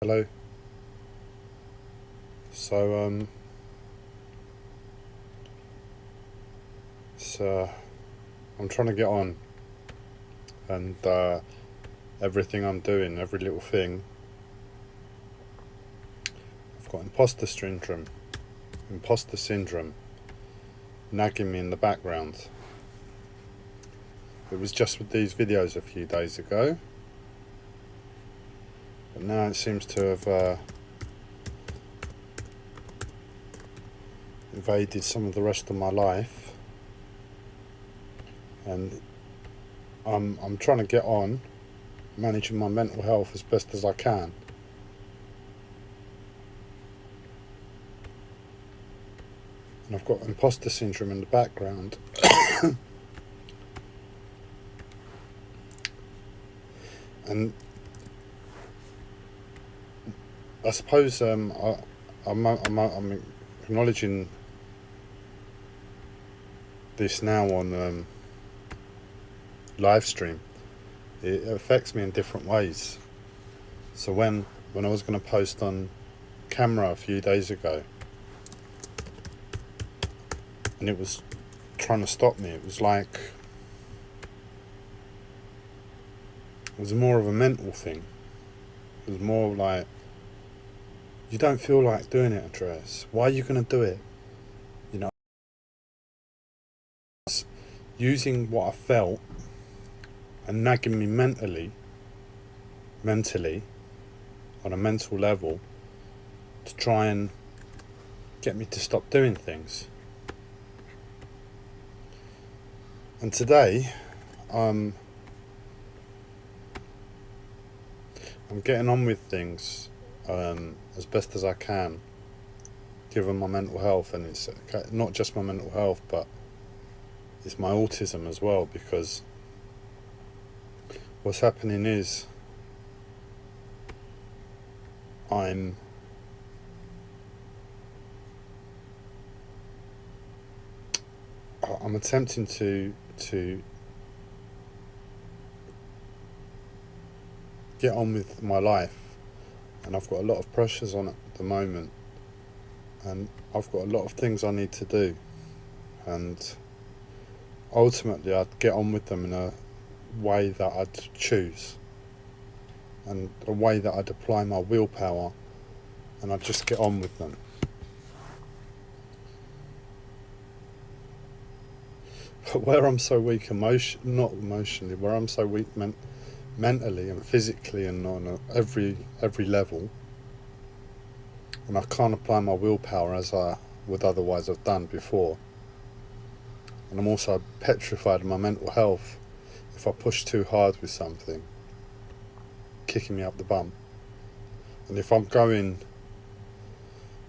Hello. So it's, I'm trying to get on, and everything I'm doing, every little thing, I've got imposter syndrome, nagging me in the background. It was just with these videos a few days ago, but now it seems to have invaded some of the rest of my life, and I'm trying to get on, managing my mental health as best as I can. And I've got imposter syndrome in the background. And I suppose I'm acknowledging this now on live stream. It affects me in different ways. So when I was going to post on camera a few days ago, and it was trying to stop me, it was more of a mental thing. It was more like, you don't feel like doing it, Andreas. Why are you going to do it? You know, using what I felt and nagging me mentally, on a mental level, to try and get me to stop doing things. And today, I'm getting on with things as best as I can, given my mental health. And it's not just my mental health, but it's my autism as well, because what's happening is I'm attempting to get on with my life, and I've got a lot of pressures on it at the moment, and I've got a lot of things I need to do, and ultimately I'd get on with them in a way that I'd choose, and a way that I'd apply my willpower, and I'd just get on with them. But where I'm so weak not emotionally, where I'm so weak mentally and physically and on every level, and I can't apply my willpower as I would otherwise have done before, and I'm also petrified of my mental health if I push too hard with something, kicking me up the bum. And if I'm going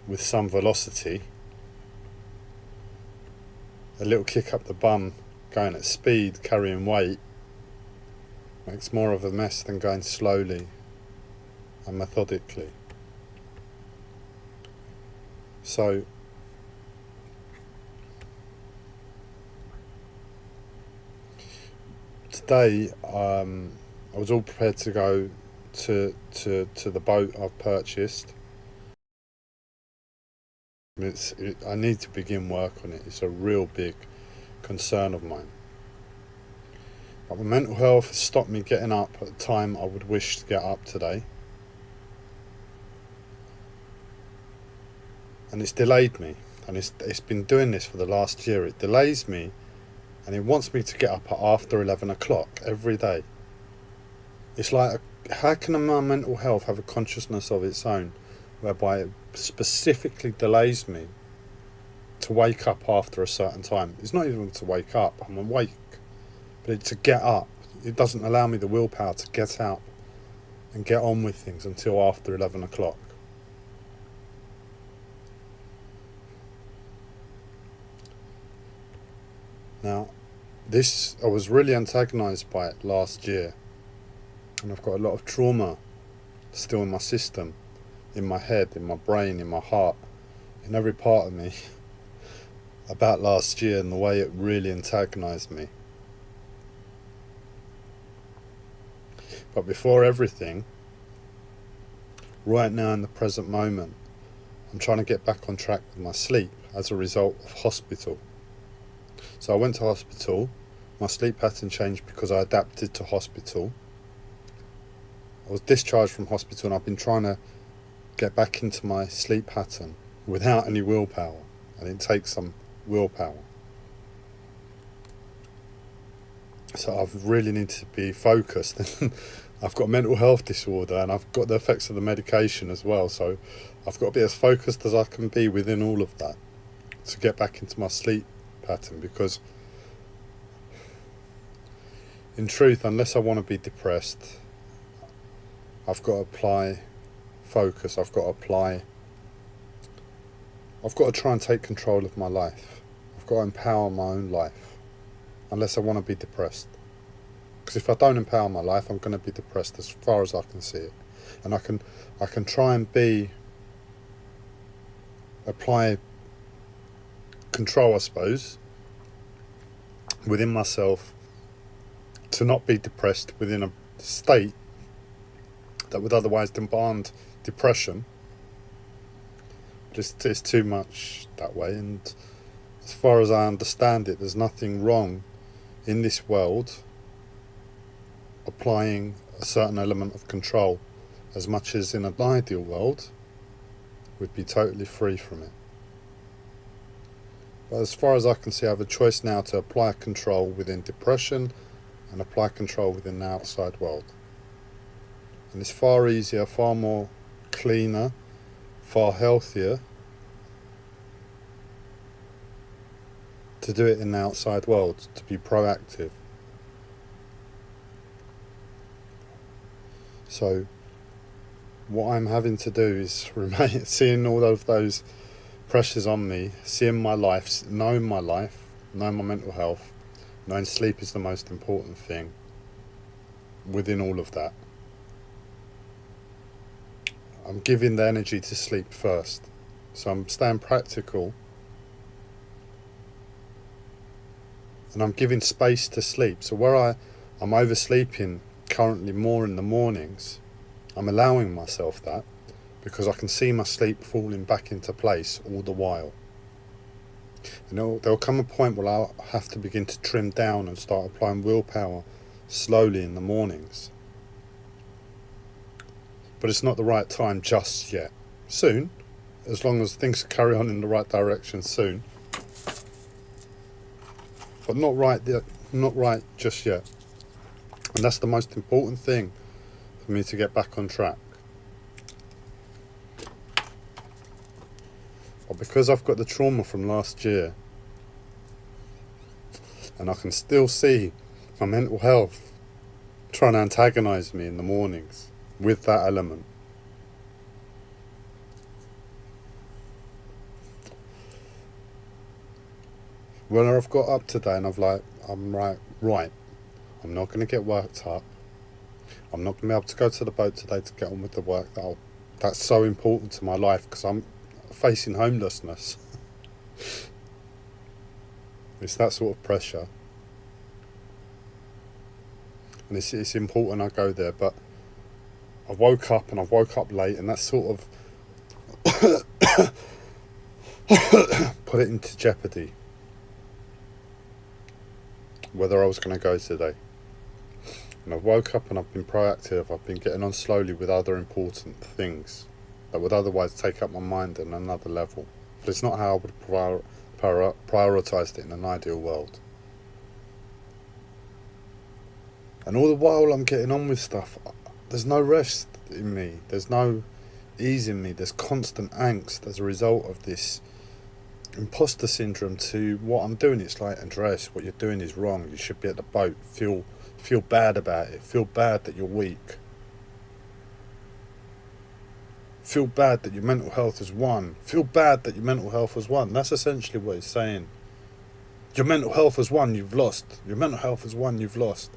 with some velocity, a little kick up the bum going at speed, carrying weight, makes more of a mess than going slowly and methodically. So today, I was all prepared to go to the boat I've purchased. I need to begin work on it. It's a real big concern of mine. But my mental health has stopped me getting up at the time I would wish to get up today. And it's delayed me. And it's been doing this for the last year. It delays me, and it wants me to get up at after 11 o'clock every day. It's like, how can my mental health have a consciousness of its own, whereby it specifically delays me to wake up after a certain time? It's not even to wake up, I'm awake, but to get up, it doesn't allow me the willpower to get up and get on with things until after 11 o'clock. Now, I was really antagonised by it last year, and I've got a lot of trauma still in my system, in my head, in my brain, in my heart, in every part of me, about last year and the way it really antagonised me. But before everything, right now in the present moment, I'm trying to get back on track with my sleep as a result of hospital. So I went to hospital, my sleep pattern changed because I adapted to hospital. I was discharged from hospital and I've been trying to get back into my sleep pattern without any willpower, and it takes some willpower. So I've really need to be focused. I've got a mental health disorder and I've got the effects of the medication as well, so I've got to be as focused as I can be within all of that to get back into my sleep pattern, because in truth, unless I want to be depressed, I've got to apply focus, I've got to try and take control of my life. I've got to empower my own life, unless I want to be depressed. Because if I don't empower my life, I'm going to be depressed as far as I can see it. And I can try and apply control, I suppose, within myself to not be depressed within a state that would otherwise demand depression. But it's too much that way, and as far as I understand it, there's nothing wrong in this world applying a certain element of control, as much as in an ideal world we'd be totally free from it. But as far as I can see, I have a choice now to apply control within depression and apply control within the outside world. And it's far easier, far more cleaner, far healthier to do it in the outside world, to be proactive. So what I'm having to do is remain, seeing all of those pressures on me, seeing my life, knowing my mental health, knowing sleep is the most important thing within all of that. I'm giving the energy to sleep first. So I'm staying practical and I'm giving space to sleep. So where I'm oversleeping currently more in the mornings, I'm allowing myself that, because I can see my sleep falling back into place all the while. And there'll come a point where I'll have to begin to trim down and start applying willpower slowly in the mornings. But it's not the right time just yet. Soon, as long as things carry on in the right direction, soon. But not right just yet. And that's the most important thing for me to get back on track. But because I've got the trauma from last year, and I can still see my mental health trying to antagonise me in the mornings with that element. When I've got up today and I'm right, I'm not going to get worked up. I'm not going to be able to go to the boat today to get on with the work that's so important to my life, because I'm facing homelessness. It's that sort of pressure. And it's important I go there, but I woke up late, and that sort of put it into jeopardy whether I was going to go today. And I've woke up and I've been proactive. I've been getting on slowly with other important things that would otherwise take up my mind on another level. But it's not how I would prioritise it in an ideal world. And all the while I'm getting on with stuff, there's no rest in me. There's no ease in me. There's constant angst as a result of this imposter syndrome to what I'm doing. It's like, Andreas, what you're doing is wrong. You should be at the boat. Feel bad about it. Feel bad that you're weak. Feel bad that your mental health is won. Feel bad that your mental health was won. That's essentially what he's saying. Your mental health has won, you've lost. Your mental health has won, you've lost.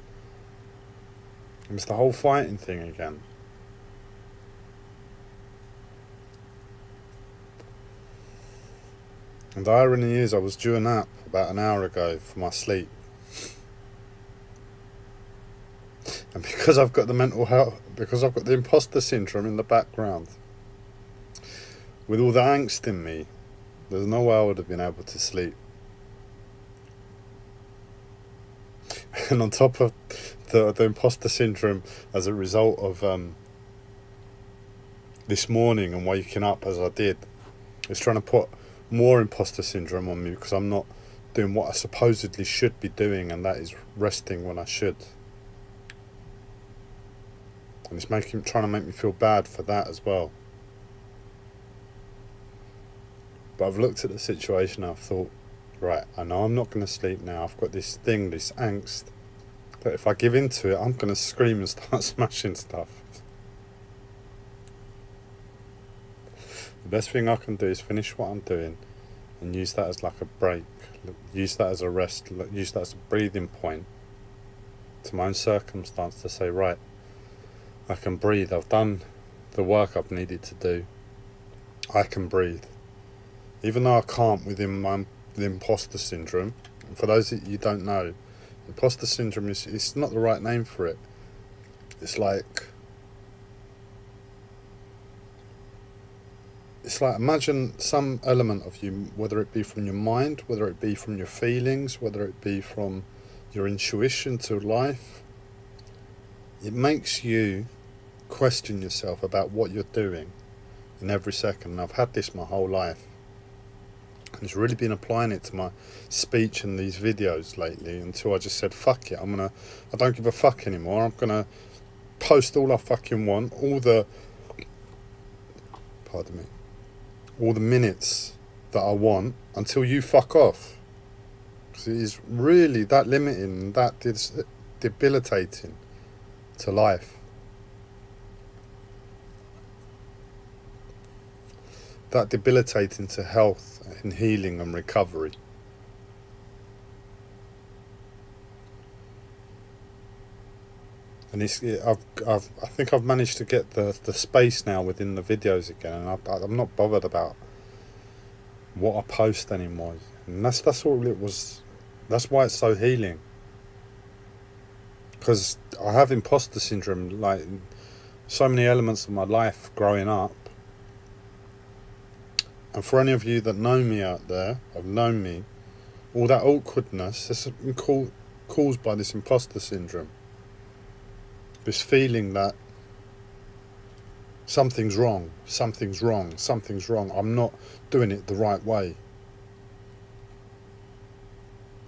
And it's the whole fighting thing again. And the irony is, I was due a nap about an hour ago for my sleep. And because I've got the mental health, because I've got the imposter syndrome in the background, with all the angst in me, there's no way I would have been able to sleep. And on top of the imposter syndrome as a result of this morning and waking up as I did, it's trying to put more imposter syndrome on me because I'm not doing what I supposedly should be doing, and that is resting when I should. And it's trying to make me feel bad for that as well. But I've looked at the situation and I've thought, right, I know I'm not going to sleep now. I've got this thing, this angst, that if I give in to it, I'm going to scream and start smashing stuff. The best thing I can do is finish what I'm doing and use that as like a break, use that as a rest, use that as a breathing point to my own circumstance to say, right, I can breathe. I've done the work I've needed to do. I can breathe. Even though I can't within the imposter syndrome, and for those that you don't know, imposter syndrome it's not the right name for it. It's like imagine some element of you, whether it be from your mind, whether it be from your feelings, whether it be from your intuition to life, it makes you question yourself about what you're doing in every second. And I've had this my whole life. And it's really been applying it to my speech and these videos lately until I just said, fuck it, I don't give a fuck anymore. I'm gonna post all I fucking want, all the minutes that I want until you fuck off. Because it is really that limiting, that debilitating to life. That debilitating to health and healing and recovery. And I think I've managed to get the space now within the videos again, and I'm not bothered about what I post anymore. And that's all it was. That's why it's so healing. Because I have imposter syndrome, like so many elements of my life growing up. And for any of you that know me out there, have known me, all that awkwardness has been caused by this imposter syndrome. This feeling that something's wrong, I'm not doing it the right way.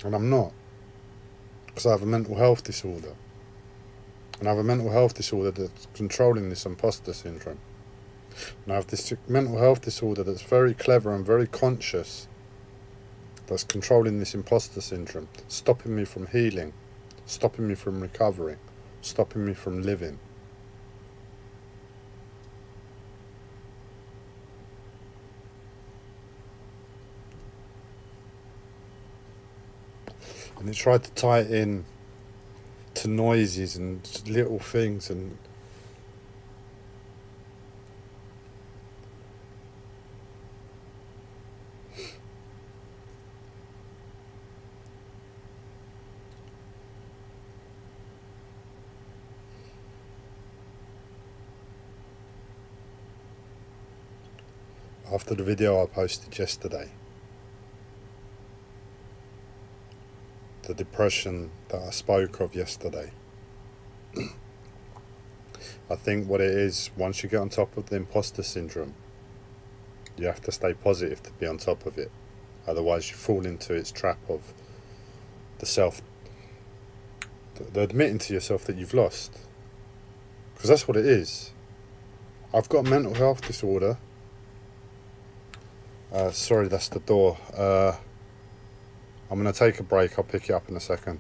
And I'm not. Because I have a mental health disorder. And I have a mental health disorder that's controlling this imposter syndrome. And I have this mental health disorder that's very clever and very conscious, that's controlling this imposter syndrome, stopping me from healing, stopping me from recovering, stopping me from living. And it tried to tie it in to noises and little things, and after the video I posted yesterday, the depression that I spoke of yesterday, I think what it is, once you get on top of the imposter syndrome, you have to stay positive to be on top of it. Otherwise you fall into its trap of the admitting to yourself that you've lost. Because that's what it is. I've got a mental health disorder. Sorry, that's the door. I'm going to take a break. I'll pick you up in a second.